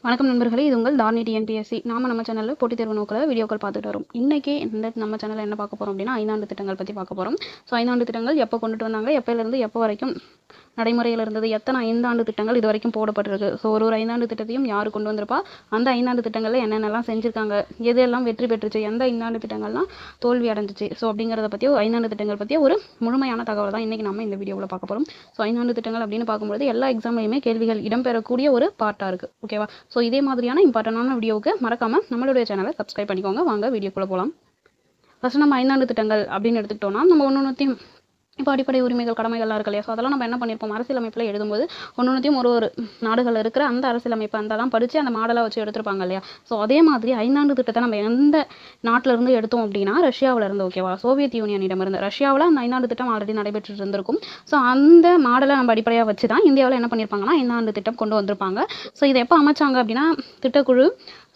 வணக்கம் நண்பர்களே, இது உங்கள் தார்னி டிஎன்பிஎஸ்சி. நம்ம சேனலில் போட்டித் தேர்வு நோக்கில் வீடியோக்கள் பார்த்துட்டு வரோம். இன்றைக்கி நம்ம சேனலில் என்ன பார்க்க போகிறோம் அப்படின்னா, ஐந்தாண்டு திட்டங்கள் பற்றி பார்க்க போகிறோம். ஸோ ஐந்தாண்டு திட்டங்கள் எப்போ கொண்டுட்டு வந்தாங்க, எப்போலேருந்து எப்போ வரைக்கும் நடைமுறையில் இருந்தது, எத்தனை ஐந்தாண்டு திட்டங்கள் இது வரைக்கும் போடப்பட்டிருக்கு, ஸோ ஒரு ஐந்தாண்டு திட்டத்தையும் யார் கொண்டு வந்திருப்பா, அந்த ஐந்தாண்டு திட்டங்களில் என்னென்னலாம் செஞ்சுருக்காங்க, எதெல்லாம் வெற்றி பெற்றுச்சு, எந்த ஐந்தாண்டு திட்டங்கள்லாம் தோல்வி அடைஞ்சிச்சு, ஸோ அப்படிங்கிறத பற்றியோ ஐந்தாண்டு திட்டங்கள் பற்றிய ஒரு முழுமையான தகவல் தான் இன்றைக்கி நம்ம இந்த வீடியோவில் பார்க்க போகிறோம். ஸோ ஐந்தாண்டு திட்டங்கள் அப்படின்னு பார்க்கும்போது எல்லா எக்ஸாம்லையுமே கேள்விகள் இடம்பெறக்கூடிய ஒரு பார்ட்டாக இருக்குது. ஓகேவா? ஸோ இதே மாதிரியான இம்பார்ட்டண்டான வீடியோவுக்கு மறக்காமல் நம்மளுடைய சேனலை சப்ஸ்கிரைப் பண்ணிக்கோங்க. வாங்க வீடியோக்குள்ளே போகலாம். ஃபஸ்ட்டு நம்ம ஐந்தாண்டு திட்டங்கள் அப்படின்னு எடுத்துக்கிட்டோம்னா, நம்ம ஒன்றுத்தையும் இப்போ அடிப்படை உரிமைகள் கடமைகள்லாம் இருக்கு இல்லையா, ஸோ அதெல்லாம் நம்ம என்ன பண்ணியிருப்போம், அரசியலமைப்பில் எழுதும்போது ஒன்றுத்தையும் ஒரு நாடுகளில் இருக்கிற அந்த அரசியலமைப்பு அதெல்லாம் படித்து அந்த மாடலாக வச்சு எடுத்துருப்பாங்க இல்லையா. ஸோ அதே மாதிரி ஐந்தாண்டு திட்டத்தை நம்ம எந்த நாட்டிலிருந்து எடுத்தோம் அப்படின்னா, ரஷ்யாவில் இருந்து. ஓகேவா? சோவியத் யூனியனிடம் இருந்து. ரஷ்யாவில் அந்த ஐந்தாண்டு திட்டம் ஆல்ரெடி நடைபெற்று இருந்திருக்கும். ஸோ அந்த மாடலை நம்ம அடிப்படையாக வச்சு தான் இந்தியாவில் என்ன பண்ணியிருப்பாங்கன்னா ஐந்தாண்டு திட்டம் கொண்டு வந்திருப்பாங்க. ஸோ இதை எப்போ அமைச்சாங்க அப்படின்னா, திட்டக்குழு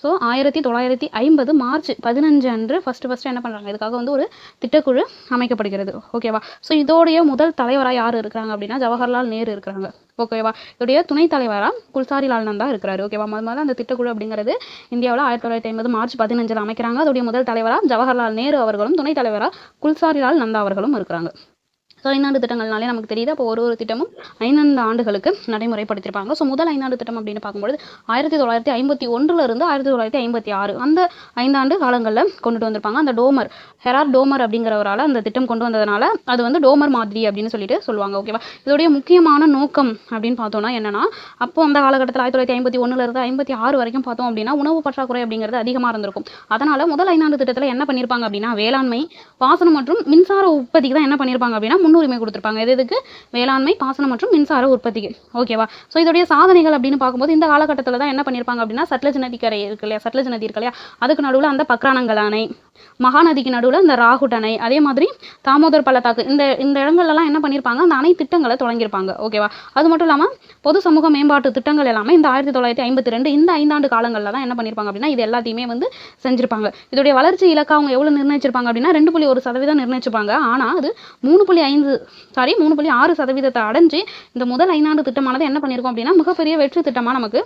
ஸோ 1950 மார்ச் 15 அன்று ஃபஸ்ட்டு என்ன பண்ணுறாங்க, இதுக்காக ஒரு திட்டக்குழு அமைக்கப்படுகிறது. ஓகேவா? ஸோ இதோடைய முதல் தலைவராக யார் இருக்கிறாங்க அப்படின்னா, ஜவஹர்லால் நேரு இருக்கிறாங்க. ஓகேவா? இதோடைய துணைத் தலைவராக குல்சாரிலால் நந்தா இருக்கிறாரு. ஓகேவா? முதல்ல அந்த திட்டக்குழு அப்படிங்கிறது இந்தியாவில் 1950 மார்ச் 15 அமைக்கிறாங்க. அதோடைய முதல் தலைவராக ஜவஹர்லால் நேரு அவர்களும் துணைத் தலைவராக குல்சாரிலால் நந்தா அவர்களும் இருக்கிறாங்க. ஸோ ஐந்தாண்டு திட்டங்கள்னாலே நமக்கு தெரியுது. அப்போ ஒரு திட்டமும் 5 ஆண்டுகளுக்கு நடைமுறைப்படுத்தியிருப்பாங்க. ஸோ முதல் ஐந்தாண்டு திட்டம் அப்படின்னு பார்க்கும்போது 1951 1956 அந்த 5 ஆண்டு காலங்களில் கொண்டுட்டு வந்திருப்பாங்க. அந்த ஹெரார்ட் டோமர் அப்படிங்கிறவரால் அந்த திட்டம் கொண்டு வந்ததுனால அது டோமர் மாதிரி அப்படின்னு சொல்லிட்டு சொல்லுவாங்க. ஓகேவா? இதோடைய முக்கியமான நோக்கம் அப்படின்னு பார்த்தோம்னா என்னன்னா, அப்போ அந்த காலகட்டத்தில் 1951 56 வரைக்கும் பார்த்தோம் அப்படின்னா உணவு பற்றாக்குறை அப்படிங்கிறது அதிகமாக இருந்திருக்கும். அதனால முதல் 5 திட்டத்தில் என்ன பண்ணியிருப்பாங்க அப்படின்னா, வேளாண்மை, பாசனம் மற்றும் மின்சார உற்பத்திக்கு தான் என்ன பண்ணியிருப்பாங்க அப்படின்னா முன்னுரிமை கொடுத்திருப்பாங்க. எதுக்கு? வேளாண்மை, பாசனம் மற்றும் மின்சார உற்பத்திக்கு. ஓகேவா? ஸோ இதோடைய சாதனைகள் அப்படின்னு பார்க்கும்போது இந்த காலகட்டத்தில் தான் என்ன பண்ணியிருப்பாங்க அப்படின்னா, சட்லஜ் நதி கரை இருக்கு இல்லையா, சட்லஜ் நதி இருக்கு இல்லையா, அதுக்கு நடுவில் அந்த பக்ரானங்கல் அணை, மகாநதிக்கு நடுவில் இந்த ராகுட் அணை, அதே மாதிரி தாமோதர் பள்ளத்தாக்கு, இந்த இடங்கள்லாம் என்ன பண்ணியிருப்பாங்க, அந்த அணை திட்டங்களை தொடங்கியிருப்பாங்க. ஓகேவா? அது மட்டும் இல்லாமல் பொது சமூக மேம்பாட்டு திட்டங்கள் எல்லாமே இந்த 1952 இந்த 5 ஆண்டு காலங்களில் தான் என்ன பண்ணியிருப்பாங்க அப்படின்னா இது எல்லாத்தையுமே செஞ்சிருப்பாங்க. இதோடைய வளர்ச்சி இலக்கா அவங்க எவ்வளோ நிர்ணயிச்சிருப்பாங்க அப்படின்னா 2.1% நிர்ணயிச்சிருப்பாங்க. ஆனால் அது 3.6% அடைஞ்சு இந்த முதல் 5 ஆண்டு திட்டமானது என்ன பண்ணியிருக்கோம் அப்படின்னா மிகப்பெரிய வெற்றி திட்டமாக நமக்கு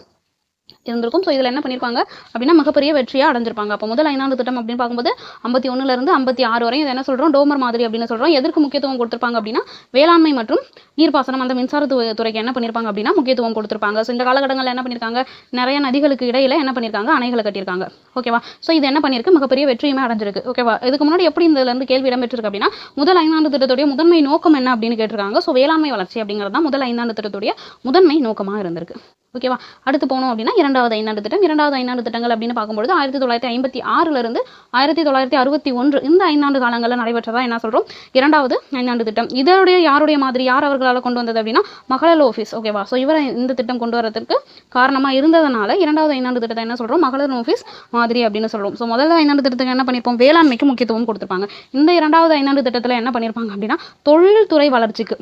இருந்திருக்கும். ஸோ இதில் என்ன பண்ணியிருப்பாங்க அப்படின்னா மிகப்பெரிய வெற்றியாக அடைஞ்சிருப்பாங்க. அப்போ முதல் 5 ஆண்டு திட்டம் அப்படின்னு பார்க்கும்போது 51 56 வரையும் இதை என்ன சொல்கிறோம், டோமர் மாதிரி அப்படின்னு சொல்கிறோம். எதற்கு முக்கியத்துவம் கொடுத்துருப்பாங்க அப்படின்னா, வேளாண்மை மற்றும் நீர்ப்பாசனம் அந்த மின்சார துறைக்கு என்ன பண்ணியிருப்பாங்க அப்படின்னா முக்கியத்துவம் கொடுத்துருப்பாங்க. ஸோ இந்த காலகட்டங்களில் என்ன பண்ணியிருக்காங்க, நிறைய நதிகளுக்கு இடையில என்ன பண்ணியிருக்காங்க, அணைகளை கட்டியிருக்காங்க. ஓகேவா? ஸோ இது என்ன பண்ணியிருக்கு, மிகப்பெரிய வெற்றியுமே அடைஞ்சிருக்கு. ஓகேவா? இதுக்கு முன்னாடி எப்படி இதிலிருந்து கேள்வி இடம்பெற்றிருக்கு அப்படின்னா, முதல் 5 ஆண்டு திட்டத்துடைய முதன்மை நோக்கம் என்ன அப்படின்னு கேட்டிருக்காங்க. ஸோ வேளாண்மை வளர்ச்சி அப்படிங்கிறது தான் முதல் 5 ஆண்டு திட்டத்துடைய முதன்மை நோக்கமாக இருந்திருக்கு. ஓகேவா? அடுத்து போனோம் அப்படின்னா இரண்டாவது 5 ஆண்டு திட்டம். 5ஆண்டு திட்டங்கள் அப்படின்னு பார்க்கும்போது 1956 1961 இந்த 5 ஆண்டு காலங்களில் நடைபெற்றதா என்ன சொல்கிறோம், 2வது திட்டம். இதோடைய யார் அவர்களால் கொண்டு வந்தது அப்படின்னா மகளர் ஆஃபீஸ். ஓகேவா? ஸோ இவரை இந்த திட்டம் கொண்டு வரதுக்கு காரணமாக இருந்ததுனால 2வது 5ஆண்டு திட்டத்தை என்ன சொல்கிறோம், மகளர் ஆஃபீஸ் மாதிரி அப்படின்னு சொல்கிறோம். ஸோ முதல்ல 5ஆண்டு திட்டத்துக்கு என்ன பண்ணியிருப்போம், வேளாண்மைக்கு முக்கியத்துவம் கொடுத்துருப்பாங்க. இந்த 2வது 5ஆண்டு திட்டத்தில் என்ன பண்ணியிருப்பாங்க அப்படின்னா தொழில்துறை வளர்ச்சிக்கு.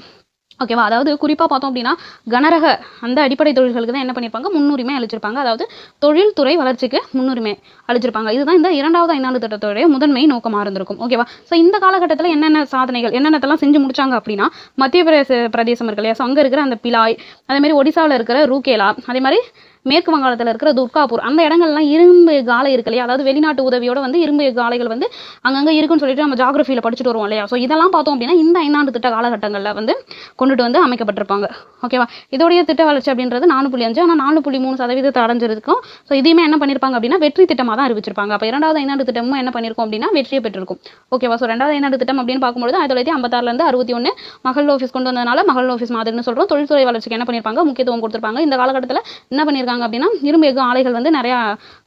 ஓகேவா? அதாவது குறிப்பாக பார்த்தோம் அப்படின்னா கனரக அந்த அடிப்படை தொழில்களுக்கு தான் என்ன பண்ணியிருப்பாங்க, முன்னுரிமை அளிச்சிருப்பாங்க. அதாவது தொழில்துறை வளர்ச்சிக்கு முன்னுரிமை அளிச்சிருப்பாங்க. இதுதான் இந்த 2வது 5ஆண்டு திட்டத்துடைய முதன்மை நோக்கமாக இருந்திருக்கும். ஓகேவா? ஸோ இந்த காலகட்டத்தில் என்னென்ன சாதனைகள் என்னென்னத்தெல்லாம் செஞ்சு முடிச்சாங்க அப்படின்னா, மத்திய பிரதேசம் இருக்கு இல்லையா, ஸோ அங்கே இருக்கிற அந்த பிலாய், அதேமாதிரி ஒடிசாவில் இருக்கிற ரூகேலா, அதே மாதிரி மேற்கு வங்காளத்தில் இருக்கிற துர்காப்பூர், அந்த இடங்கள்லாம் இரும்பு காலை இருக்கு இல்லையா, அதாவது வெளிநாட்டு உதவியோட இரும்பு காலைகள் அங்கங்கே இருக்குன்னு சொல்லிட்டு நம்ம ஜாகிரஃபியில் படிச்சுட்டு வருவோம் இல்லையா. ஸோ இதெல்லாம் பார்த்தோம் அப்படின்னா இந்த 5ஆண்டு திட்ட காலகட்டங்களில் கொண்டுட்டு அமைக்கப்பட்டிருப்பாங்க. ஓகேவா? இதோடைய திட்ட வளர்ச்சி அப்படின்றது 4.5 ஆனால் 4.3% அடைஞ்சிருக்கும். ஸோ இதையுமே என்ன பண்ணியிருப்பாங்க அப்படின்னா வெற்றி திட்டமாக தான் அறிவிச்சிருப்பாங்க. அப்போ 2வது 5ஆண்டு திட்டமும் என்ன பண்ணியிருக்கோம் அப்படின்னா வெற்றியை பெற்றிருக்கும். ஓகேவா? ஸோ 2வது 5ஆண்டு திட்டம் அப்படின்னு பார்க்கும்போது 1956 61 மகள் ஆஃபீஸ் கொண்டு வந்ததுனால மகள் ஆஃபீஸ் மாதிரின்னு சொல்கிறோம். தொழில்துறை வளர்ச்சிக்கு என்ன பண்ணியிருப்பாங்க, முக்கியத்துவம் கொடுத்துருப்பாங்க. இந்த காலகட்டத்தில் என்ன பண்ணியிருக்காங்க அப்படின்னா இரும்பு எஃகு ஆலைகள் நிறையா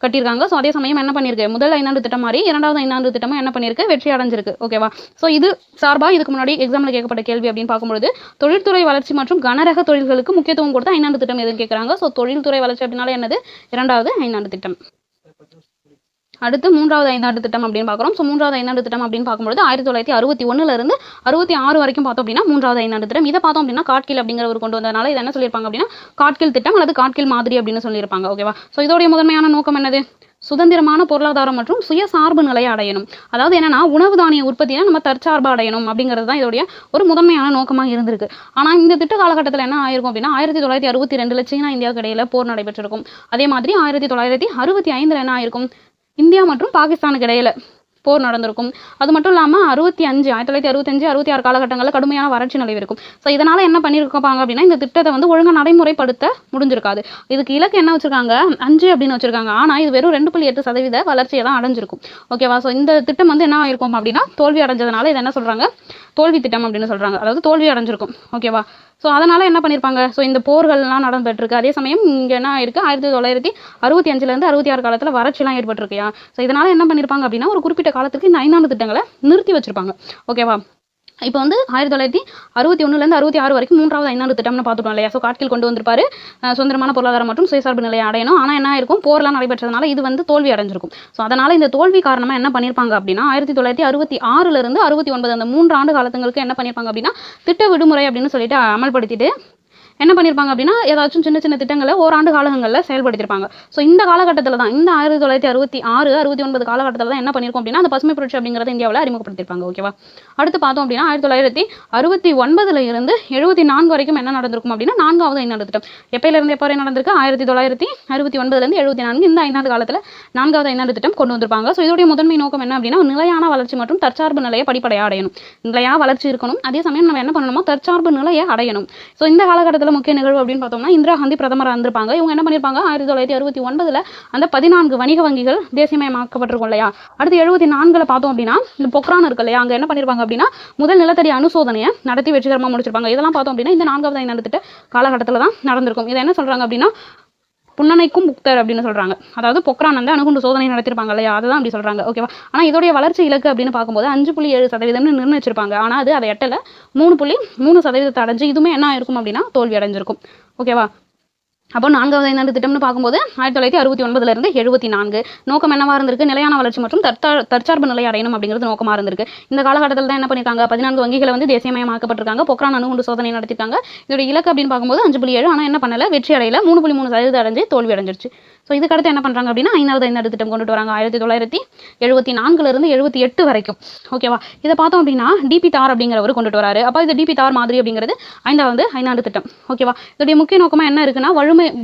கட்டியிருக்காங்க. ஸோ அதே சமயம் என்ன பண்ணியிருக்கு, முதல் 5ஆண்டு திட்டம் மாதிரி 2வது 5ஆண்டு திட்டமும் என்ன பண்ணியிருக்கு, வெற்றி அடைஞ்சிருக்கு. ஓகேவா? ஸோ இது சார்பாக இதுக்கு முன்னாடி எக்ஸாமில் கேட்கப்பட்ட கேள்வி அப்படின்னு பார்க்கும்போது தொழில்துறை வளர்ச்சி மற்றும் கனரக தொழில்களுக்கு முக்கியத்துவம் கொடுத்த 5ஆண்டு திட்டம் எதுன்னு கேட்குறாங்க. ஸோ தொழில்துறை வளர்ச்சி அப்படின்னால என்னது, 2வது 5ஆண்டு திட்டம். அடுத்து 3வது 5ஆண்டு திட்டம் அப்படின்னு பார்க்குறோம். ஸோ 3வது 5ஆண்டு திட்டம் அப்படின்னு பார்க்கும்போது 1961 66 வரைக்கும் பார்த்தோம் அப்படின்னா 3வது 5ஆண்டு திட்டம். இதை பார்த்தோம் அப்படின்னா காட்கில் அப்படிங்கிறவர் கொண்டு வந்ததுனால இதை என்ன சொல்லியிருப்பாங்க அப்படின்னா காட்கில் திட்டம் அல்லது காட்கில் மாதிரி அப்படின்னு சொல்லியிருப்பாங்க. ஓகேவா? ஸோ இதோடைய முதன்மையான நோக்கம் என்னது, சுதந்திரமான பொருளாதாரம் மற்றும் சுயசார்பு நிலையை அடையணும். அதாவது என்னன்னா உணவு தானிய உற்பத்தியை நம்ம தற்சார்பு அடையணும் அப்படிங்கிறது தான் இதோடைய ஒரு முதன்மையான நோக்கமாக இருந்திருக்கு. ஆனால் இந்த திட்ட காலகட்டத்தில் என்ன ஆயிருக்கும் அப்படின்னா 1962 சீனா இந்தியாவுக்கு இடையில போர் நடைபெற்றிருக்கும். அதே மாதிரி 1965 என்ன ஆயிருக்கும், இந்தியா மற்றும் பாகிஸ்தானுக்கு இடையில போர் நடந்திருக்கும். அது மட்டும் இல்லாமல் 1965 66 காலகட்டங்களில் கடுமையான வறட்சி நிலவிருக்கும். ஸோ இதனால் என்ன பண்ணியிருப்பாங்க அப்படின்னா இந்த திட்டத்தை வந்து ஒழுங்காக நடைமுறைப்படுத்த முடிஞ்சிருக்காது. இதுக்கு இலக்கு என்ன வச்சிருக்காங்க, 5 அப்படின்னு வச்சிருக்காங்க. ஆனால் இது வெறும் 2.8% வளர்ச்சியை தான் அடைஞ்சிருக்கும். ஓகேவா. ஸோ இந்த திட்டம் வந்து என்ன ஆயிருக்கும் அப்படின்னா தோல்வி அடைஞ்சதுனால இதை என்ன சொல்றாங்க, தோல்வி திட்டம் அப்படின்னு சொல்றாங்க. அதாவது தோல்வி அடைஞ்சிருக்கும். ஓகேவா. ஸோ அதனால என்ன பண்ணியிருப்பாங்க, ஸோ இந்த போர்கள்லாம் நடந்துட்டுருக்கு. அதே சமயம் இங்கே என்ன ஆயிருக்கு, 1965 66 காலத்தில் வறட்சிலாம் ஏற்பட்டிருக்கையா. ஸோ இதனால என்ன பண்ணியிருப்பாங்க அப்படின்னா ஒரு குறிப்பிட்ட காலத்துக்கு இந்த 5 ஆண்டு திட்டங்களை நிறுத்தி வச்சிருப்பாங்க. ஓகேவா. இப்போ வந்து 1961 66 வரைக்கும் 3வது 5 ஆண்டு திட்டம்னு பார்த்துட்டோம் இல்லையா. ஸோ காட்கில் கொண்டு வந்திருப்பாரு சுதந்திரமான பொருளாதாரம் மற்றும் சுயசார்பு நிலையை அடையணும். ஆனால் என்ன ஆயிருக்கும், போர்லாம் நடைபெற்றதுனால இது வந்து தோல்வி அடைஞ்சிருக்கும். ஸோ அதனால இந்த தோல்வி காரணமாக என்ன பண்ணியிருப்பாங்க அப்படின்னா 1966 69 அந்த 3 ஆண்டு காலத்துங்களுக்கு என்ன பண்ணியிருப்பாங்க அப்படின்னா திட்ட விடுமுறை அப்படின்னு சொல்லிட்டு அமல்படுத்திட்டு என்ன பண்ணியிருப்பாங்க அப்படின்னா ஏதாச்சும் சின்ன சின்ன திட்டங்களை ஓராண்டு காலங்களில் செயல்படுத்தியிருப்பாங்க. ஸோ இந்த காலகட்டத்தில் தான் இந்த 1966 69 காலகட்டத்தில் தான் என்ன பண்ணியிருக்கோம் அப்படின்னா அந்த பசுமை புரட்சி அப்படிங்கிறத இந்தியாவில் அறிமுகப்படுத்தியிருப்பாங்க. ஓகேவா. அடுத்து பார்த்தோம் அப்படின்னா 1969 இருந்து 74 வரைக்கும் என்ன நடந்திருக்கும் அப்படின்னா 4வது 5 ஆண்டு திட்டம். எப்பயிலிருந்து எப்போ வரை நடந்திருக்கு, 1969 74 இந்த 5 ஆண்டு காலத்தில் 4வது 5 ஆண்டு திட்டம் கொண்டு வந்திருப்பாங்க. ஸோ இதோடைய முதன்மை நோக்கம் என்ன அப்படின்னா நிலையான வளர்ச்சி மற்றும் தற்சார்பு நிலையை படிப்படையாக அடையணும். நிலையான வளர்ச்சி இருக்கணும், அதே சமயம் நம்ம என்ன பண்ணணுமோ தற்சார்பு நிலையை அடையணும். ஸோ இந்த காலகட்டத்தில் முக்கிய நிகழ்வு அப்படின்னு பார்த்தோம்னா இந்திரா காந்தி பிரதமராக இருந்திருப்பாங்க. இவங்க என்ன பண்ணியிருப்பாங்க 1969 அந்த 14 வணிக வங்கிகள் தேசியமயமாக்கப்பட்டிருக்கும் இல்லையா. அடுத்து 74 பார்த்தோம் அப்படின்னா இந்த பொக்ரான் இருக்கு இல்லையா, அங்கே என்ன பண்ணியிருப்பாங்க அப்படின்னா முதல் நிலத்தடி அனுசோதனையை நடத்தி வெற்றிகரமாக முடிச்சிருப்பாங்க. இதெல்லாம் பார்த்தோம் அப்படின்னா இந்த 4வது 5 ஆண்டு திட்ட காலகட்டத்தில் தான் நடந்திருக்கும். இதை என்ன சொல்றாங்க அப்படின்னா புன்னனைக்கும் புக்தர் அப்படின்னு சொல்றாங்க. அதாவது பொக்ரான் வந்து அணுகுண்டு சோதனை நடத்திருப்பாங்க இல்லையா, அதுதான் அப்படி சொல்றாங்க. ஓகேவா. ஆனால் இதோடைய வளர்ச்சி இலக்கு அப்படின்னு பார்க்கும்போது 5.7% நிர்ணயிச்சிருப்பாங்க. ஆனால் அது எட்டல 3.3% அடைஞ்சு இதுவுமே என்ன ஆயிருக்கும் அப்படின்னா தோல்வி அடைஞ்சிருக்கும். ஓகேவா. அப்போ 4வது 5 ஆண்டு திட்டம்னு பார்க்கும்போது 1969 இருந்து 74 நோக்கம் என்னவா இருந்திருக்கு, நிலையான வளர்ச்சி மற்றும் தற்சார்பு நிலை அடையணும் அப்படிங்கிறது நோக்கமாக இருந்திருக்கு. இந்த காலகட்டத்தில் தான் என்ன பண்ணியிருக்காங்க 14 வங்கிகளை வந்து தேசியமயமாக்கப்பட்டிருக்காங்க. பொக்ரான் அணுகுண்டு சோதனை நடத்திருக்காங்க. இதோட இலக்கு அப்படின்னு பார்க்கும்போது 5.7, ஆனால் என்ன பண்ணல, வெற்றி அடையில 3.3% அடைஞ்சு தோல்வி அடைஞ்சிருச்சு. ஸோ இதுக்கடுத்து என்ன பண்ணுறாங்க அப்படின்னா 5வது 5 ஆண்டு திட்டம் கொண்டுட்டு வராங்க 1974 இருந்து 78 வரைக்கும். ஓகேவா. இதை பார்த்தோம் அப்படின்னா டிபி தார் அப்படிங்கிறவர் கொண்டுட்டு வராரு. அப்போ இது டிபி தார் மாதிரி அப்படிங்கிறது 5வது 5 ஆண்டு திட்டம். ஓகேவா. இதோடைய முக்கிய நோக்கமாக என்ன இருக்குன்னா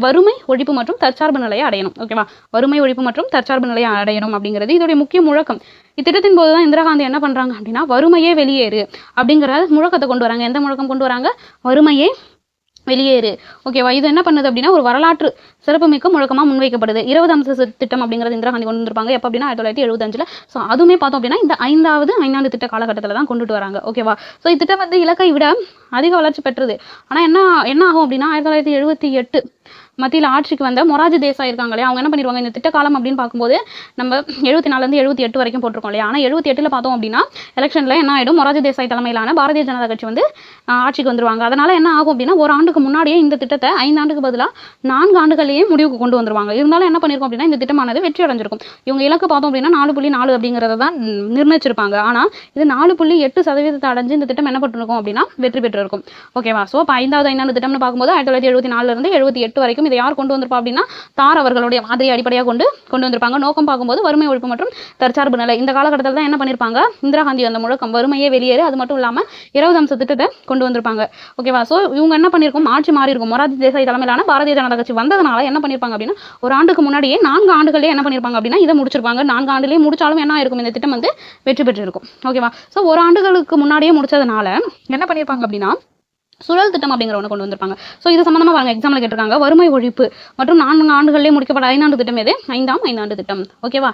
வறுமை ஒழிப்பு மற்றும் தற்சார்பு நிலையை அடையணும். ஓகேவா. வறுமை ஒழிப்பு மற்றும் தற்சார்பு நிலையை அடையணும் அப்படிங்கிறது இதோடைய முக்கிய முழக்கம். இத்திட்டத்தின் போது தான் இந்திரா காந்தி என்ன பண்றாங்க அப்படின்னா வறுமையே வெளியேறு அப்படிங்கிற முழக்கத்தை கொண்டு வராங்க. எந்த முழக்கம் கொண்டு வராங்க, வறுமையே வெளியேறு. ஓகேவா. இது என்ன பண்ணுது அப்படின்னா ஒரு வரலாற்று சிறப்புமிக்க முழக்கமாக முன்வைக்கப்படுது. 20 அம்ச திட்டம் அப்படிங்கிறது இந்திரா காந்தி கொண்டு வந்திருப்பாங்க. எப்போ அப்படின்னா 1975. ஸோ அதுவுமே பார்த்தோம் அப்படின்னா இந்த 5வது 5 ஆண்டு திட்ட காலகட்டத்தில் தான் கொண்டுட்டு வராங்க. ஓகேவா. ஸோ இத்திட்டம் வந்து இலக்கை விட அதிக வளர்ச்சி பெற்றது. ஆனால் என்ன ஆகும் அப்படின்னா 1978 மத்தியில் ஆட்சிக்கு வந்த மொராஜி தேசாய் இருக்காங்க இல்லையா, அவங்க என்ன பண்ணிடுவாங்க இந்த திட்ட காலம் அப்படின்னு பார்க்கும்போது நம்ம 74 இருந்து 78 வரைக்கும் போட்டிருக்கோம் இல்லையா. ஆனால் 78 பார்த்தோம் அப்படின்னா எலெக்ஷனில் என்ன ஆகிடும், மொராஜி தேசாய் தலைமையிலான பாரதிய ஜனதா கட்சி வந்து ஆட்சிக்கு வந்துருவாங்க. அதனால என்ன ஆகும் அப்படின்னா ஒரு ஆண்டுக்கு முன்னாடியே இந்த திட்டத்தை 5 ஆண்டுக்கு பதிலாக 4 ஆண்டுகளையே முடிவுக்கு கொண்டு வந்துருவாங்க. இருந்தாலும் என்ன பண்ணியிருக்கோம் அப்படின்னா இந்த திட்டமானது வெற்றி அடைஞ்சிருக்கும். இவங்க இலக்கு பார்த்தோம் அப்படின்னா 4.4 அப்படிங்கிறத தான் நிர்ணயிச்சிருப்பாங்க. ஆனால் இது 4.8% அடைஞ்சு இந்த திட்டம் என்ன பண்ணிருக்கும் அப்படின்னா வெற்றி பெற்றிருக்கும். ஓகேவா. ஸோ இப்போ 5வது 5 ஆண்டு திட்டம்னு பார்க்கும்போது 1974 இருந்து 78 வரைக்கும் இதை யார் கொண்டு வந்திருப்பா அப்படின்னா தார் அவர்களுடைய மாதிரியை அடிப்படையாக கொண்டு வந்திருப்பாங்க. நோக்கம் பார்க்கும்போது வறுமை ஒழிப்பு மற்றும் தற்சார்பு நிலை. இந்த காலகட்டத்தில் தான் என்ன பண்ணியிருப்பாங்க இந்திரா காந்தி அந்த முழக்கம் வறுமையே வெளியேறு, அது மட்டும் இல்லாமல் 20 அம்ச திட்டத்தை கொண்டு வந்திருப்பாங்க. ஓகேவா. ஸோ இவங்க என்ன பண்ணியிருக்கும், ஆட்சி மாறி இருக்கும். மொராஜி தேசாய் தலைமையிலான பாரதிய ஜனதா கட்சி வந்ததுனால என்ன பண்ணியிருப்பாங்க அப்படின்னா ஒரு ஆண்டுக்கு முன்னாடியே 4 ஆண்டுகளே என்ன பண்ணியிருப்பாங்க அப்படின்னா இதை முடிச்சிருப்பாங்க. 4 ஆண்டுலேயே முடிச்சாலும் என்ன ஆயிருக்கும் இந்த திட்டம் வந்து வெற்றி பெற்றிருக்கும். ஓகேவா. ஸோ ஒரு ஆண்டுகளுக்கு முன்னாடியே முடிச்சதுனால என்ன பண்ணியிருப்பாங்க அப்படின்னா சுழல் திட்டம் அப்படிங்கிற ஒன்று கொண்டு வந்திருப்பாங்க. ஸோ இது சம்மந்தமாக பாருங்க எக்ஸாமில் கேட்டிருக்காங்க. வறுமை ஒழிப்பு மற்றும் 4 ஆண்டுகளிலே முடிக்கப்பட்ட 5 ஆண்டு திட்டம் எது, 5ஆம் 5 ஆண்டு திட்டம். ஓகேவா.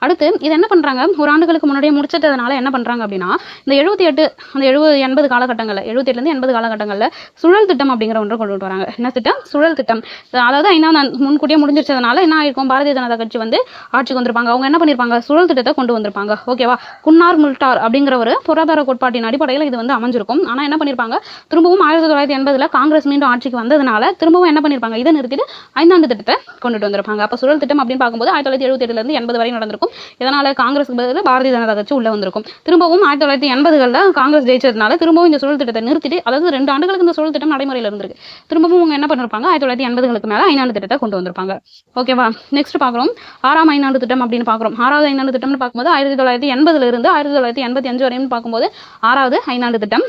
அடுத்து இது என்ன பண்ணுறாங்க ஒரு ஆண்டுகளுக்கு முன்னாடியே முடிச்சிட்டதுனால என்ன பண்ணுறாங்க அப்படின்னா இந்த 78 அந்த 80 காலகட்டங்களில் 78 80 காலகட்டங்களில் சுழல் திட்டம் அப்படிங்கிற ஒன்று கொண்டு வராங்க. என்ன திட்டம், சுழல் திட்டம். அதாவது 5ஆம் முன்கூட்டியே முடிஞ்சிருச்சதுனால என்ன ஆயிருக்கும் பாரதிய ஜனதா கட்சி வந்து ஆட்சிக்கு வந்திருப்பாங்க. அவங்க என்ன பண்ணியிருப்பாங்க சுழல் திட்டத்தை கொண்டு வந்திருப்பாங்க. ஓகேவா. குன்னார் முல்டார் அப்படிங்கிற ஒரு பொருளாதார கோட்பாட்டின் அடிப்படையில் இது வந்து அமைஞ்சிருக்கும். ஆனால் என்ன பண்ணியிருப்பாங்க திரும்பவும் 1980 காங்கிரஸ் மீண்டும் ஆட்சிக்கு வந்ததுனால திரும்பவும் என்ன பண்ணியிருப்பாங்க இதை நிறுத்திட்டு 5 ஆண்டு திட்டத்தை கொண்டுட்டு வந்திருப்பாங்க. அப்போ சுழல் திட்டம் அப்படின்னு பார்க்கும்போது 1978 இருந்து 80 வரை நடந்திருக்கும். இதனால் காங்கிரஸுக்கு பதில் பாரதிய ஜனதா கட்சி உள்ளே வந்திருக்கும். திரும்பவும் 1980களில் காங்கிரஸ் ஜெயிச்சதுனால திரும்பவும் இந்த சுழல் திட்டத்தை நிறுத்திட்டு, அதாவது 2 ஆண்டுகளுக்கு இந்த சுழல் திட்டம் நடைமுறையில் இருந்திருக்கு. திரும்பவும் அவங்க என்ன பண்ணிருப்பாங்க, 1980களுக்கு மேலே ஐந்தாண்டு திட்டத்தை கொண்டு வந்திருப்பாங்க. ஓகேவா. நெக்ஸ்ட் பார்க்குறோம் 6ஆம் ஐந்தாண்டு திட்டம் அப்படின்னு பார்க்குறோம். 6வது ஐந்தாண்டு திட்டம்னு பார்க்கும்போது 1980 இருந்து 1985 வரையும் பார்க்கும்போது 6வது ஐந்தாண்டு திட்டம்.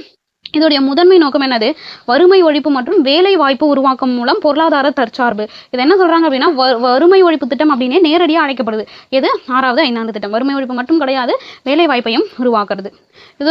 இதோடைய முதன்மை நோக்கம் என்னது, வறுமை ஒழிப்பு மற்றும் வேலை வாய்ப்பு உருவாக்கம் மூலம் பொருளாதார தற்சார்பு. இது என்ன சொல்றாங்க அப்படின்னா, வறுமை ஒழிப்பு திட்டம் அப்படின்னே நேரடியாக அழைக்கப்படுது. இது 6வது ஐந்தாண்டு திட்டம். வறுமை ஒழிப்பு மட்டும் கிடையாது, வேலை வாய்ப்பையும் உருவாக்குறது. இது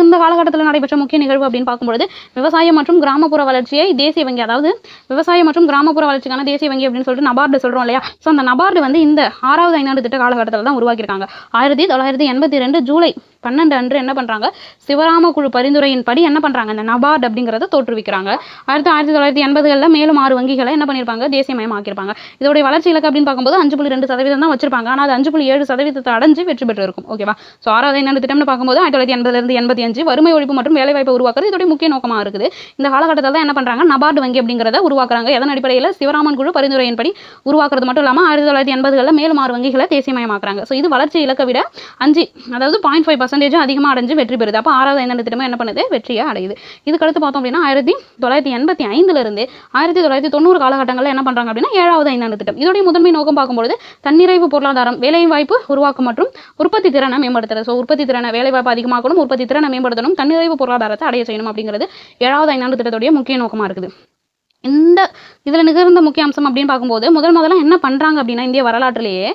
இந்த காலகட்டத்தில் நடைபெற்ற முக்கிய நிகழ்வு அப்படின்னு பார்க்கும்போது, விவசாயம் மற்றும் கிராமப்புற வளர்ச்சியை தேசிய வங்கி, அதாவது விவசாயம் மற்றும் கிராமப்புற வளர்ச்சிக்கான தேசிய வங்கி அப்படின்னு சொல்லிட்டு நபார்டு சொல்றோம் இல்லையா. ஸோ அந்த நபார்டு வந்து இந்த 6வது ஐந்தாண்டு திட்ட காலகட்டத்தில் தான் உருவாக்கியிருக்காங்க. 1982 ஜூலை 12 அன்று என்ன பண்றாங்க, சிவராம குழு பரிந்துரையின்படி என்ன பண்றாங்க, இந்த நபார்டு அப்படிங்கறத தோற்றுவிக்கிறாங்க. அடுத்து 1980களில் மேலும் 6 வங்கிகளை என்ன பண்ணிருப்பாங்க, தேசியமயமாக்கியிருப்பாங்க. இதோடைய வளர்ச்சி இலக்கு அப்படின்னு பார்க்கும்போது 5.2% தான் வச்சிருப்பாங்க. ஆனால் அது 5.7% அடைஞ்சு வெற்றி பெற்று இருக்கும். ஓகேவா. ஸோ 6வது ஐந்தாண்டு திட்டம்னு பார்க்கும்போது 1980 இருந்து 85 வறுமை ஒழிப்பு மற்றும் வேலைவாய்ப்பை உருவாக்குறது இதோடைய முக்கிய நோக்கமாக இருக்குது. இந்த காலகட்டத்தில் தான் என்ன பண்றாங்க, நபார்டு வங்கி அப்படிங்கிறத உருவாக்குறாங்க. எதன் அடிப்படையில், சிவராமன் குழு பரிந்துரையின்படி உருவாக்குறது மட்டும் இல்லாமல் 1980களில் மேலும் 6 வங்கிகளை தேசியமயமாக்குறாங்க. ஸோ இது வளர்ச்சி இலக்கை விட 5, அதாவது 0.5% அதிகமாக அடைஞ்சு வெற்றி பெறுது. அப்போ 6வது ஐந்தாண்டு திட்டமும் என்ன பண்ணுது, வெற்றியை அடையுது. இதுக்கடுத்து பார்த்தோம் அப்படின்னா 1985 இருந்து 1990 காலகட்டங்களில் என்ன பண்றாங்க அப்படின்னா 7வது ஐந்தாண்டு திட்டம். இதோடைய முதன்மை நோக்கம் பார்க்கும்போது தன்னிறைவு பொருளாதாரம், வேலைவாய்ப்பு உருவாக்கம் மற்றும் உற்பத்தி திறனை மேம்படுத்துறது. ஸோ உற்பத்தி திறனை, வேலைவாய்ப்பு அதிகமாக்கணும், உற்பத்தி திறனை மேம்படுத்தணும், தன்னிறைவு பொருளாதாரத்தை அடைய செய்யணும் அப்படிங்கிறது 7வது ஐந்தாண்டு திட்டத்துடைய முக்கிய நோக்கமாக இருக்குது. இதில் நிகழ்ந்த முக்கிய அம்சம் அப்படின்னு பார்க்கும்போது முதல்ல என்ன பண்ணுறாங்க அப்படின்னா, இந்திய வரலாற்றிலேயே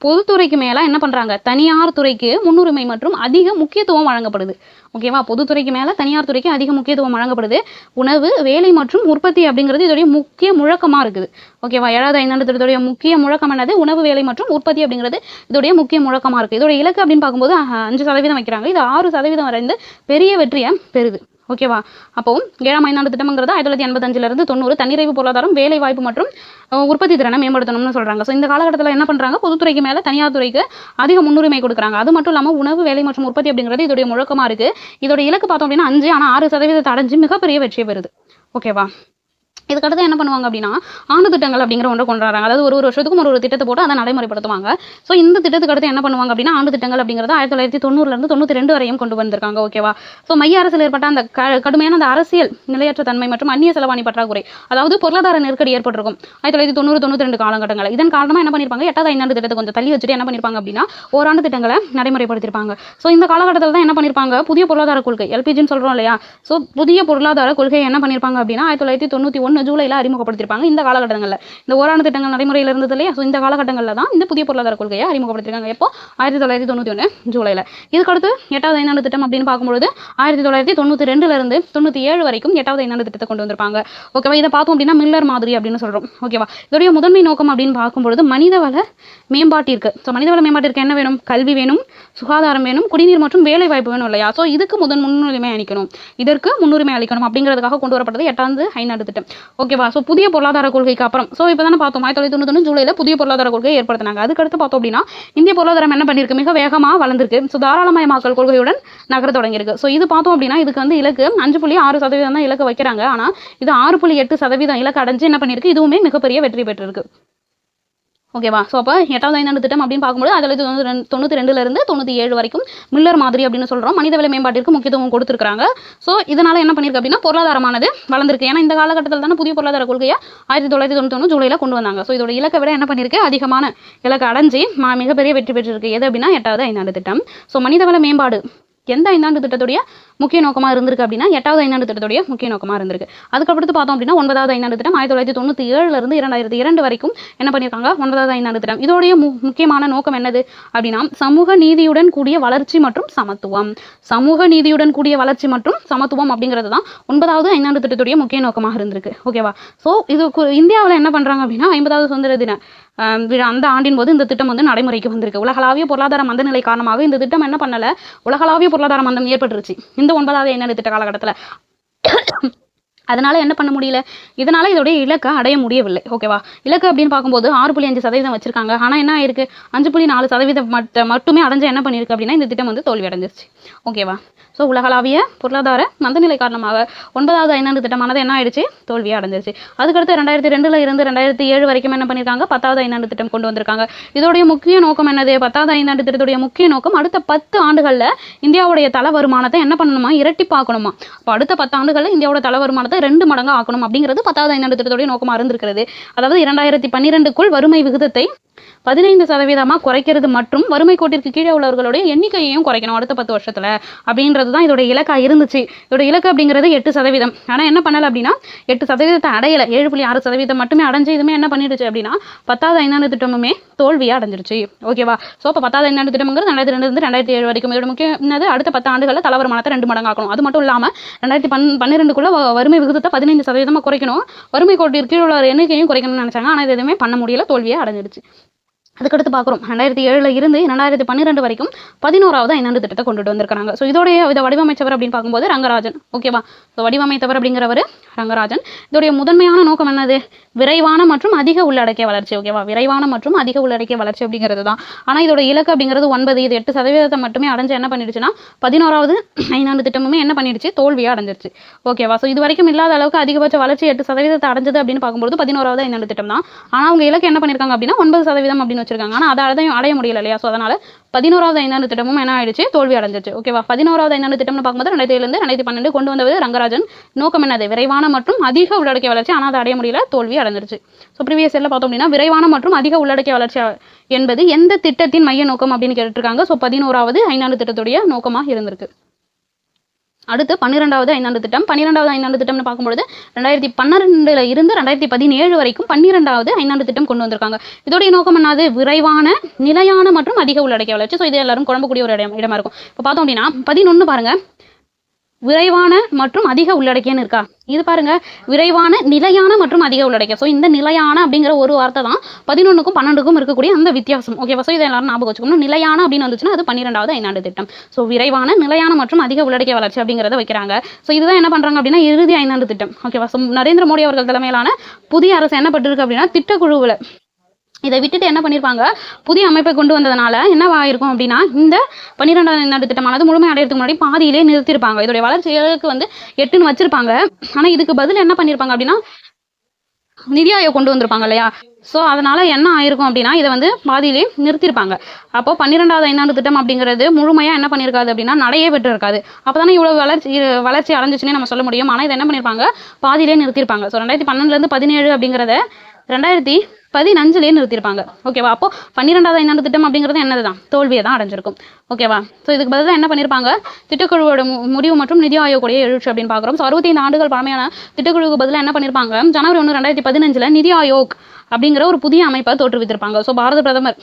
பொதுத்துறைக்கு மேலே என்ன பண்ணுறாங்க, தனியார் துறைக்கு முன்னுரிமை மற்றும் அதிக முக்கியத்துவம் வழங்கப்படுது. ஓகேவா. பொதுத்துறைக்கு மேலே தனியார் துறைக்கு அதிக முக்கியத்துவம் வழங்கப்படுது. உணவு, வேலை மற்றும் உற்பத்தி அப்படிங்கிறது இதோடைய முக்கிய முழக்கமாக இருக்குது. ஓகேவா. 7வது ஐந்தாண்டு திட்டத்துடைய முக்கிய முழக்கம் என்னது, உணவு, வேலை மற்றும் உற்பத்தி அப்படிங்கிறது இதோடைய முக்கிய முழக்கமாக இருக்குது. இதோடைய இலக்கு அப்படின்னு பார்க்கும்போது 5% வைக்கிறாங்க. இது 6% வரைந்து பெரிய வெற்றியை பெறுது. ஓகேவா. அப்போ 7ஆம் ஐந்தாண்டு திட்டம்ங்கிறது 1985 இருந்து 90 தன்னிறைவு பொருளாதாரம், வேலை வாய்ப்பு மற்றும் உற்பத்தி திறனை மேம்படுத்தணும்னு சொல்றாங்க. ஸோ இந்த காலகட்டத்தில் என்ன பண்றாங்க, பொதுத்துறைக்கு மேலே தனியார் துறைக்கு அதிக முன்னுரிமை கொடுக்குறாங்க. அது மட்டும் இல்லாமல் உணவு, வேலை மற்றும் உற்பத்தி அப்படிங்கிறது இதோடைய முழக்கமாக இருக்கு. இதோட இலக்கு பார்த்தோம் அப்படின்னா 5, ஆனால் 6% அடைஞ்சு மிகப்பெரிய வெற்றியை பெறுது. ஓகேவா. இதுக்கடுத்து என்ன பண்ணுவாங்க அப்படின்னா, ஆண்டு திட்டங்கள் அப்படிங்கிற ஒன்றை கொண்டு வராங்க. அதாவது ஒரு வருஷத்துக்கும் ஒரு திட்டத்தை போட்டு அதை நடைமுறைப்படுத்துவாங்க. ஸோ இந்த திட்டத்துக்கு அடுத்து என்ன பண்ணுவாங்க அப்படின்னா, ஆண்டு திட்டங்கள் அப்படிங்கிறது 1990 இருந்து 92 வரையும் கொண்டு வந்திருக்காங்க. ஓகேவா. ஸோ மைய அரசில் ஏற்பட்ட அந்த கடுமையான அந்த அரசியல் நிலையற்ற தன்மை மற்றும் அந்நிய செலவாணி பற்றாக்குறை, அதாவது பொருளாதார நெருக்கடி ஏற்பட்டிருக்கும் 1990-92 காலகட்டங்கள். இதன் காரணமாக என்ன பண்ணிருப்பாங்க, 8வது ஐந்தாண்டு திட்டத்தை கொஞ்சம் தள்ளி வச்சுட்டு என்ன பண்ணிருப்பாங்க அப்படின்னா ஓராண்டு திட்டங்களை நடைமுறைப்படுத்திருப்பாங்க. ஸோ இந்த காலகட்டத்தில் தான் என்ன பண்ணிருப்பாங்க, புதிய பொருளாதார கொள்கை, எல்பிஜின்னு சொல்றோம் இல்லையா. ஸோ புதிய பொருளாதார கொள்கையை என்ன பண்ணிருப்பாங்க அப்படின்னா 1991 ஜூலைல அறிமுகப்படுத்திருப்பாங்க. இந்த காலகட்டங்களில் இந்த ஓராண்டு திட்டங்கள் நடைமுறையில் இருந்தது இல்லையா. ஸோ இந்த காலகட்டங்களில் தான் இந்த புதிய பொருளாதார கொள்கையை அறிமுகப்படுத்திருக்காங்க. எப்போ, 1991 ஜூலைல. இதுக்கடுத்து 8வது ஐந்தாண்டு திட்டம் அப்படின்னு பார்க்கும்போது 1992 இருந்து 97 வரைக்கும் 8வது ஐந்தாண்டு திட்டத்தை கொண்டு வந்திருப்பாங்க. ஓகேவா. இதை பார்த்தோம் அப்படின்னா மில்லர் மாதிரி அப்படின்னு சொல்றோம். ஓகேவா. இதோடைய முதன்மை நோக்கம் அப்படின்னு பார்க்கும்போது மனிதவள மேம்பாட்டிற்கு. ஸோ மனிதவள மேம்பாட்டிற்கு என்ன வேணும், கல்வி வேணும், சுகாதாரம் வேணும், குடிநீர் மற்றும் வேலை வாய்ப்பு வேணும் இல்லையா. ஸோ இதுக்கு முன்னுரிமை அளிக்கணும், இதற்கு முன்னுரிமை அளிக்கணும் அப்படிங்கிறதுக்காக கொண்டு வரப்பட்டது 8வது ஐந்தாண்டு திட்டம். ஓகேவா. ஸோ புதிய பொருளாதார கொள்கைக்கு அப்புறம் இப்போ தானே பார்த்தோம் 1991 ஜூலைல புதிய பொருளாதார கொள்கையை ஏற்படுத்தினாங்க. அதுக்கடுத்து பார்த்தோம் அப்படின்னா இந்திய பொருளாதாரம் என்ன பண்ணிருக்கு, மிக வேகமாக வளர்ந்துருக்கு. ஸோ தாராளமயமாக்கல் கொள்கையுடன் நகர தொடங்கியிருக்கு. ஸோ இது பார்த்தோம் அப்படின்னா இதுக்கு வந்து இலக்கு 5.6% தான் இலக்கு வைக்கிறாங்க. ஆனால் இது 6.8% இலக்கு அடைஞ்சு என்ன பண்ணியிருக்கு, இதுவுமே மிகப்பெரிய வெற்றி பெற்றிருக்கு. ஓகேவா. ஸோ அப்போ 8வது ஐந்தாண்டு திட்டம் அப்படின்னு பார்க்கும்போது 1992 இருந்து 97 வரைக்கும் மில்லர் மாதிரி அப்படின்னு சொல்கிறோம். மனிதவள மேம்பாட்டிற்கு முக்கியத்துவம் கொடுத்துருக்காங்க. ஸோ இதனால் என்ன பண்ணியிருக்கு அப்படின்னா பொருளாதாரமானது வளர்ந்துருக்கு. ஏன்னா இந்த காலகட்டத்தில் தானே புதிய பொருளாதார கொள்கையை 1991 ஜூலைல கொண்டு வந்தாங்க. ஸோ இதோட இலக்கை விட என்ன பண்ணியிருக்கு, அதிகமான இலக்கை அடைஞ்சு மிகப்பெரிய வெற்றி பெற்றிருக்கு. எது அப்படின்னா 8வது ஐந்தாண்டு திட்டம். ஸோ மனிதவள மேம்பாடு எந்த ஐந்தாண்டு திட்டத்துடைய முக்கிய நோக்கமாக இருந்திருக்கு அப்படின்னா 8வது ஐந்தாண்டு திட்டத்துடைய முக்கிய நோக்கமாக இருந்திருக்கு. அதுக்கப்புறத்து பார்த்தோம் அப்படின்னா 9வது ஐந்தாண்டு திட்டம் 1997 இருந்து 2002 வரைக்கும் என்ன பண்ணியிருக்காங்க, 9வது ஐந்தாண்டு திட்டம். இதோடைய முக்கியமான நோக்கம் என்னது அப்படின்னா சமூக நீதியுடன் கூடிய வளர்ச்சி மற்றும் சமத்துவம். சமூக நீதியுடன் கூடிய வளர்ச்சி மற்றும் சமத்துவம் அப்படிங்கிறது தான் 9வது ஐந்தாண்டு திட்டத்துடைய முக்கிய நோக்கமாக இருந்திருக்கு. ஓகேவா. ஸோ இது இந்தியாவில் என்ன பண்ணுறாங்க அப்படின்னா 50வது சுதந்திர தின அந்த ஆண்டின் போது இந்த திட்டம் வந்து நடைமுறைக்கு வந்திருக்கு. உலகளாவிய பொருளாதார மந்த நிலை காரணமாக இந்த திட்டம் என்ன பண்ணல, உலகளாவிய பொருளாதார மந்தம் ஏற்பட்டுருச்சு இந்த 9வது ஐந்தாண்டு திட்ட காலகட்டத்தில். அதனால என்ன பண்ண முடியல, இதனால இதோடைய இலக்கை அடைய முடியவில்லை. ஓகேவா, இலக்கு அப்படின்னு பார்க்கும்போது 6.5% வச்சிருக்காங்க. ஆனால் என்ன ஆயிருக்கு, 5.4% மட்டுமே அடைஞ்சு என்ன பண்ணியிருக்கு அப்படின்னா இந்த திட்டம் வந்து தோல்வி அடைஞ்சிருச்சு. ஓகேவா, ஸோ உலகளாவிய பொருளாதார மந்தநிலை காரணமாக 9வது ஐந்தாண்டு திட்டமானது என்ன ஆயிடுச்சு, தோல்வியாக அடைஞ்சிருச்சு. அதுக்கடுத்து 2002 இருந்து 2007 வரைக்கும் என்ன பண்ணியிருக்காங்க, 10வது ஐந்தாண்டு திட்டம் கொண்டு வந்திருக்காங்க. இதோடைய முக்கிய நோக்கம் என்னது, 10வது ஐந்தாண்டு திட்டத்துடைய முக்கிய நோக்கம் அடுத்த 10 ஆண்டுகளில் இந்தியாவுடைய தல வருமானத்தை என்ன பண்ணணுமா, இரட்டிப்பாக்கணுமா. அப்போ அடுத்த 10 ஆண்டுகளில் இந்தியாவோட தல வருமானத்தை 2 மடங்கு ஆக்கணும் அப்படிங்கிறது 10வது ஐந்தாண்டு திட்டத்துடைய நோக்கமாக இருந்திருக்கிறது. அதாவது 2012க்குள் வறுமை விகிதத்தை 15% குறைக்கிறது மற்றும் வறுமை கோட்டிற்கு கீழே உள்ளவர்களுடைய எண்ணிக்கையையும் குறைக்கணும் அடுத்த 10 வருஷத்துல அப்படின்றது தான் இதோட இலக்கா இருந்துச்சு. இதோட இலக்கு அப்படிங்கிறது 8%. ஆனால் என்ன பண்ணல அப்படின்னா 8% அடையலை, 7.6% மட்டுமே அடைஞ்சு. இதுமே என்ன பண்ணிடுச்சு அப்படின்னா 10வது ஐந்தாண்டு திட்டமுமே தோல்வியாக அடைஞ்சிருச்சு. ஓகேவா, ஸோ இப்போ 10வது ஐந்தாண்டு திட்டம்ங்கிறது 2002 இருந்து 2007 வரைக்கும். இதோட முக்கியம் என்னது, அடுத்த 10 ஆண்டுகளில் தல வருமானத்தை 2 மடங்கு ஆக்கணும். அது மட்டும் இல்லாமல் 2012க்குள்ள வறுமை விகிதத்தை 15% குறைக்கணும், வறுமை கோட்டிற்கு கீழே உள்ள எண்ணிக்கையும் குறைக்கணும்னு நினைச்சாங்க. ஆனால் இது எதுவுமே பண்ண முடியல, தோல்வியை அடைஞ்சிடுச்சு. அதுக்கடுத்து பார்க்குறோம் 2007 இருந்து 2012 வரைக்கும் 11வது ஐந்தாண்டு திட்டத்தை கொண்டுட்டு வந்திருக்காங்க. ஸோ இதை வடிவமைச்சவர் அப்படின்னு பார்க்கும்போது ரங்கராஜன். ஓகேவா, ஸோ வடிவமைத்தவர் அப்படிங்கிறவர் ரங்கராஜன். இதோடைய முதன்மையான நோக்கம் என்னது, விரைவான மற்றும் அதிக உள்ளடக்கிய வளர்ச்சி. ஓகேவா, விரைவான மற்றும் அதிக உள்ளடக்கிய வளர்ச்சி அப்படிங்கிறது தான். ஆனால் இதோட இலக்கு அப்படிங்கிறது 9, இது 8% மட்டுமே அடைஞ்சு என்ன பண்ணிடுச்சுன்னா 11வது ஐந்தாண்டு திட்டமுமே என்ன பண்ணிடுச்சு, தோல்வியாக அடைஞ்சிருச்சு. ஓகேவா, ஸோ இது வரைக்கும் இல்லாத அளவுக்கு அதிகபட்ச வளர்ச்சி 8% அடைஞ்சது அப்படின்னு பார்க்கும்போது 11வது ஐந்தாண்டு திட்டம் தான். ஆனால் அவங்க இலக்கு என்ன பண்ணியிருக்காங்க அப்படின்னா 9% அப்படின்னு வச்சிருக்காங்க. ஆனால் அதை அடைய முடியல இல்லையா. ஸோ அதனால 11வது ஐந்தாண்டு திட்டமும் என்ன ஆயிடுச்சு, தோல்வி அடைஞ்சிருச்சு. ஓகேவா, 11வது ஐந்தாண்டு திட்டம்னு பார்க்கும்போது 2007 இருந்து 2012 கொண்டு வந்தது ரங்கராஜன். நோக்கம் என்னது, விரைவான மற்றும் அதிக உள்ளடக்கிய வளர்ச்சி. ஆனால் அதை அடைய முடியல, தோல்வி அடைஞ்சிருச்சு. ஸோ ப்ரீவியஸ் இயர்ல பார்த்தோம் அப்படின்னா விரைவான மற்றும் அதிக உள்ளடக்கிய வளர்ச்சி என்பது எந்த திட்டத்தின் மைய நோக்கம் அப்படின்னு கேட்டுருக்காங்க. ஸோ 11வது ஐந்தாண்டு திட்டத்துடைய நோக்கமாக இருந்திருக்கு. அடுத்து 12வது ஐந்தாண்டு திட்டம். 12வது ஐந்தாண்டு திட்டம்னு பார்க்கும்போது 2012 இருந்து 2017 வரைக்கும் 12வது ஐந்தாண்டு திட்டம் கொண்டு வந்திருக்காங்க. இதோடைய நோக்கம் என்னது, விரைவான, நிலையான மற்றும் அதிக உள்ளடக்கிய வளர்ச்சி. ஸோ இது எல்லாரும் குழம்பக்கூடிய ஒரு இடமா இருக்கும். இப்போ பார்த்தோம் அப்படின்னா 11 பாருங்க, விரைவான மற்றும் அதிக உள்ளடக்கியன்னு இருக்கா. இது பாருங்க, விரைவான, நிலையான மற்றும் அதிக உள்ளடக்கிய. ஸோ இந்த நிலையான அப்படிங்கிற ஒரு வார்த்தை தான் 11க்கும் 12க்கும் இருக்கக்கூடிய அந்த வித்தியாசம். ஓகேவா, ஸோ இதை எல்லாரும் ஞாபகம் வச்சுக்கணும். நிலையான அப்படின்னு வந்துச்சுன்னா அது 12வது ஐந்தாண்டு திட்டம். ஸோ விரைவான, நிலையான மற்றும் அதிக உள்ளடக்கிய வளர்ச்சி அப்படிங்கிறத வைக்கிறாங்க. ஸோ இதுதான் என்ன பண்றாங்க அப்படின்னா இறுதி ஐந்தாண்டு திட்டம். ஓகேவா, ஸோ நரேந்திர மோடி அவர்கள் தலைமையிலான புதிய அரசு என்ன பட்டிருக்கு அப்படின்னா திட்டக்குழுவில் இதை விட்டுட்டு என்ன பண்ணியிருப்பாங்க, புதிய அமைப்பை கொண்டு வந்ததுனால என்ன ஆயிருக்கும் அப்படின்னா இந்த 12வது ஐந்தாண்டு திட்டமானது முழுமை அடையிறதுக்கு முன்னாடி பாதியிலே நிறுத்திருப்பாங்க. இதோடைய வளர்ச்சிகளுக்கு வந்து 8ன்னு வச்சிருப்பாங்க. ஆனால் இதுக்கு பதில் என்ன பண்ணியிருப்பாங்க அப்படின்னா நிதி ஆயோக் கொண்டு வந்திருப்பாங்க இல்லையா. ஸோ அதனால என்ன ஆயிருக்கும் அப்படின்னா இதை வந்து பாதியிலே நிறுத்திருப்பாங்க. அப்போ 12வது ஐந்தாண்டு திட்டம் அப்படிங்கிறது முழுமையாக என்ன பண்ணியிருக்காது அப்படின்னா நடையே பெற்று இருக்காது. அப்போ தானே இவ்வளோ வளர்ச்சி அடைஞ்சிச்சுன்னே நம்ம சொல்ல முடியும். ஆனால் இதை என்ன பண்ணியிருப்பாங்க, பாதியிலே நிறுத்திருப்பாங்க. ஸோ 2012 17 அப்படிங்கிறத 2015 நிறுத்திருப்பாங்க. ஓகேவா, அப்போ 12வது ஐந்தாண்டு திட்டம் அப்படிங்கிறது என்னதுதான், தோல்வியை தான் அடைஞ்சிருக்கும். ஓகேவா, ஸோ இதுக்கு பதிலாக என்ன பண்ணியிருப்பாங்க, திட்டக்குழுவோட முடிவு மற்றும் நிதி ஆயோக்குடைய எழுச்சி அப்படின்னு பார்க்குறோம். ஸோ 65 ஆண்டுகள் பழமையான திட்டக்குழுவுக்கு பதிலாக என்ன பண்ணியிருப்பாங்க, ஜனவரி 1 2015 நிதி ஆயோக் அப்படிங்கிற ஒரு புதிய அமைப்பை தோற்றுவித்திருப்பாங்க. ஸோ பாரத பிரதமர்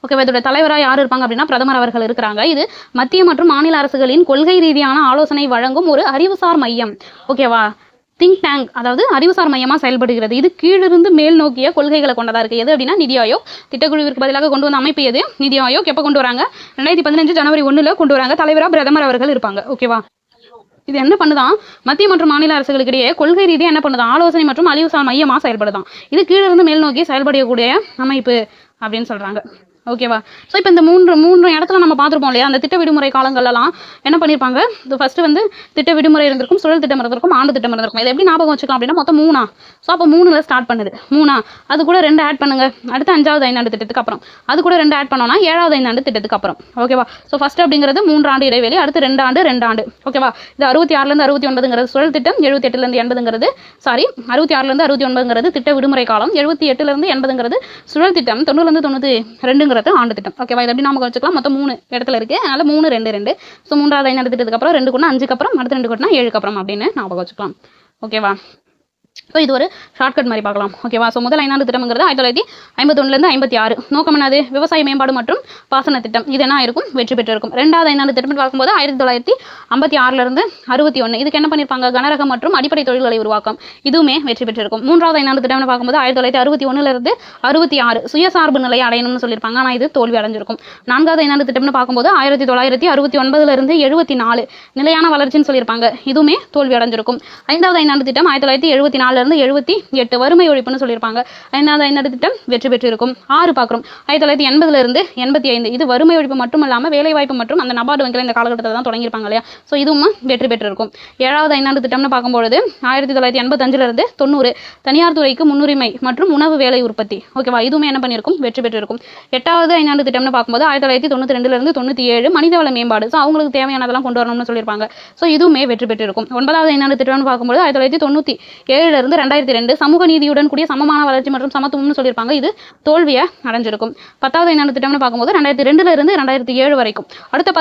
ஓகேவா, இதோட தலைவராக யார் இருப்பாங்க அப்படின்னா பிரதமர் அவர்கள் இருக்கிறாங்க. இது மத்திய மற்றும் மாநில அரசுகளின் கொள்கை ரீதியான ஆலோசனை வழங்கும் ஒரு அறிவுசார் மையம். ஓகேவா, திங்க் டேங்க், அதாவது அறிவுசார் மையமாக செயல்படுகிறது. இது கீழிருந்து மேல் நோக்கிய கொள்கைகளை கொண்டதாக இருக்குது. எது அப்படின்னா நிதி ஆயோக். திட்டக்குழுவிற்கு பதிலாக கொண்டு வந்த அமைப்பு எது, நிதி ஆயோக். எப்போ கொண்டு வராங்க, 2015 ஜனவரி 1 கொண்டு வராங்க. தலைவராக பிரதமர் அவர்கள் இருப்பாங்க. ஓகேவா, இது என்ன பண்ணுதான், மத்திய மற்றும் மாநில அரசுகளுக்கு இடையே கொள்கை ரீதியாக என்ன பண்ணுதான், ஆலோசனை மற்றும் அறிவுசார் மையமாக செயல்படுதான். இது கீழிருந்து மேல் நோக்கி செயல்படக்கூடிய அமைப்பு அப்படின்னு சொல்றாங்க. ஓகேவா, ஸோ இப்போ இந்த மூன்று இடத்துல நம்ம பார்த்துருப்போம் இல்லையா, அந்த திட்ட விடுமுறை காலங்கள்லாம் என்ன பண்ணியிருப்பாங்க, இது ஃபர்ஸ்ட் வந்து திட்ட விடுமுறை இருந்திருக்கும், சுழல் திட்டம் இருந்திருக்கும், ஆண்டு திட்டம் இருந்திருக்கும். இதை எப்படி ஞாபகம் வச்சுக்கலாம் அப்படின்னா மொத்தம் 3. ஸோ அப்போ 3ல் ஸ்டார்ட் பண்ணுது 3. அது கூட 2 ஆட் பண்ணுங்க, அடுத்து 5வது ஐந்தாண்டு திட்டத்துக்கு அப்புறம். அது கூட 2 ஆட் பண்ணோம்னா 7வது ஐந்தாண்டு திட்டத்துக்கு அப்புறம். ஓகேவா, ஸோ ஃபர்ஸ்ட் அப்படிங்கிறது 3 ஆண்டு இடைவெளி, அடுத்து 2 ஆண்டு 2 ஆண்டு. ஓகேவா, இது 66 69 சுழல் திட்டம், 78 80 66 69 திட்ட விடுமுறை காலம், 78 80 சுழல் திட்டம், 90 92 ஆண்டு திட்டம். ஓகேவா, இது எப்படி நாம வச்சுக்கலாம், மொத்தம் 3 இடத்துல இருக்கு. அதனால 3 2 2. ஸோ 3வது ஐந்தாண்டு திட்டத்துக்கு அப்புறம் 2 கூட்டினா 5க்கு அப்புறம், அடுத்து 2 கூட்டினா 7க்கு அப்புறம் அப்படின்னு ஞாபகம் வச்சுக்கலாம். ஓகேவா, ஸோ இது ஒரு ஷார்ட்கட் மாதிரி பார்க்கலாம். ஓகேவா? ஸோ முதல் 5 ஆண்டு திட்டம்ங்கிறது 1951 56. நோக்கம் என்னது? விவசாய மேம்பாடு மற்றும் பாசன திட்டம். இது என்ன இருக்கும்? வெற்றி பெற்றிருக்கும். ரெண்டாவது 5 ஆண்டு திட்டம் பார்க்கும்போது 1956 61. இதுக்கு என்ன பண்ணியிருப்பாங்க? கனரக மற்றும் அடிப்படை தொழில்களை உருவாக்கம். இதுவுமே வெற்றி பெற்றிருக்கும். மூன்றாவது 5 ஆண்டு திட்டம்னு பார்க்கும்போது 1961 66 சுயசார்பு நிலையை அடையணும்னு சொல்லியிருப்பாங்க. ஆனால் இது தோல்வி அடைஞ்சிருக்கும். நான்காவது 5 ஆண்டு திட்டம்னு பார்க்கும்போது 1969 74 நிலையான வளர்ச்சின்னு சொல்லியிருப்பாங்க. இதுவுமே தோல்வி அடைஞ்சிருக்கும். ஐந்தாவது 5 ஆண்டு திட்டம் 1974 78 வறுமை ஒழிப்புன்னு சொல்லியிருப்பாங்க. 5வது 5 ஆண்டு திட்டம் வெற்றி பெற்றிருக்கும். 6 பார்க்குறோம் 1980 85. இது வறுமை ஒழிப்பு மட்டும் இல்லாமல் வேலைவாய்ப்பு மற்றும் அந்த நபார்டு வங்கியில் இந்த காலகட்டத்தில் தான் தொடங்கியிருப்பாங்க இல்லையா? ஸோ இதுவும் வெற்றி பெற்றிருக்கும். 7வது 5 ஆண்டு திட்டம்னு பார்க்கும்பொழுது 1985 90 தனியார் துறைக்கு முன்னுரிமை மற்றும் உணவு வேலை உற்பத்தி. ஓகேவா? இதுவுமே என்ன பண்ணியிருக்கும்? வெற்றி பெற்றிருக்கும். 8வது 5 ஆண்டு திட்டம்னு பார்க்கும்போது 1992 97 மனிதவள மேம்பாடு. ஸோ அவங்களுக்கு தேவையானதெல்லாம் கொண்டு வரணும்னு சொல்லியிருப்பாங்க. ஸோ இதுவுமே வெற்றி பெற்றிருக்கும். 9வது 5 ஆண்டு திட்டம்னு பார்க்கும்போது 1997 2002 சமூக நீதியுடன் கூடிய சமமான வளர்ச்சி மற்றும் சமத்துவம்னு சொல்லியிருப்பாங்க. இது தோல்வியை அடைஞ்சிருக்கும். 10வது 5 ஆண்டு திட்டம்னு பார்க்கும்போது 2002 2007 வரைக்கும் அடுத்த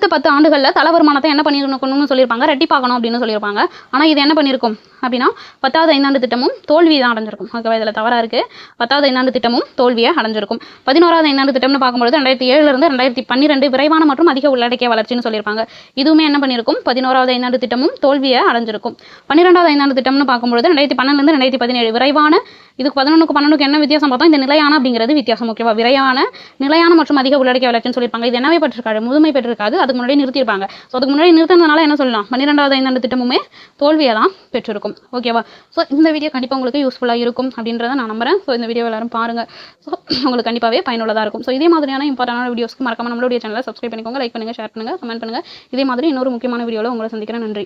10 ஆண்டுகளில் தல வருமானத்தை என்ன பண்ணிருக்கணும்னு சொல்லியிருப்பாங்க? ரெட்டிப்பாக்கணும் அப்படின்னு சொல்லியிருப்பாங்க. ஆனால் இது என்ன பண்ணியிருக்கும் அப்படின்னா 10வது 5 ஆண்டு திட்டமும் தோல்வி தான் அடைஞ்சிருக்கும். ஓகேவா? இதில் தவறாக இருக்குது. 10வது 5 ஆண்டு திட்டமும் தோல்வியை அடைஞ்சிருக்கும். 11வது 5 ஆண்டு திட்டம்னு பார்க்கும்போது 2007 2012 விரைவான மற்றும் அதிக உள்ளடக்கிய வளர்ச்சின்னு சொல்லியிருப்பாங்க. இதுவுமே என்ன பண்ணியிருக்கும்? 11வது 5 ஆண்டு திட்டமும் தோல்வியை அடைஞ்சிருக்கும். 12வது 5 ஆண்டு திட்டம்னு பார்க்கும்போது 2012 2017 விரைவான. இதுக்கு 11க்கு 12க்கு என்ன வித்தியாசம் பார்த்தோம்? இந்த நிலையான அப்படிங்கிறது வித்தியாசம். ஓகேவா? விரைவான நிலையான மற்றும் அதிக உள்ளடக்கிய வளர்ச்சின்னு சொல்லியிருப்பாங்க. இது என்னவே பெற்றிருக்காரு? முதுமை பெற்றிருக்காது. அதுக்கு முன்னாடி நிறுத்தியிருப்பாங்க. ஸோ அதுக்கு முன்னாடி நிறுத்தினதுனால என்ன சொல்லலாம்? 12வது 5 ஆண்டு திட்டமுமே தோல்வியை தான் பெற்றிருக்கும். ஓகேவா? ஸோ இந்த வீடியோ கண்டிப்பாக உங்களுக்கு யூஸ்ஃபுல்லாக இருக்கும் அப்படின்றத நான் நம்புறேன். ஸோ இந்த வீடியோ எல்லாரும் பாருங்கள். ஸோ உங்களுக்கு கண்டிப்பாகவே பயனுள்ளதாக இருக்கும். ஸோ இதே மாதிரியான இம்பார்ட்டன்டான வீடியோஸ்க்கு மறக்காம நம்மளுடைய சேனலை சப்ஸ்கிரைப் பண்ணிக்கோங்க, லைக் பண்ணுங்கள், ஷேர் பண்ணுங்கள், கமெண்ட் பண்ணுங்கள். இதே மாதிரி இன்னொரு முக்கியமான வீடியோவில் உங்களை சந்திக்கிறேன். நன்றி.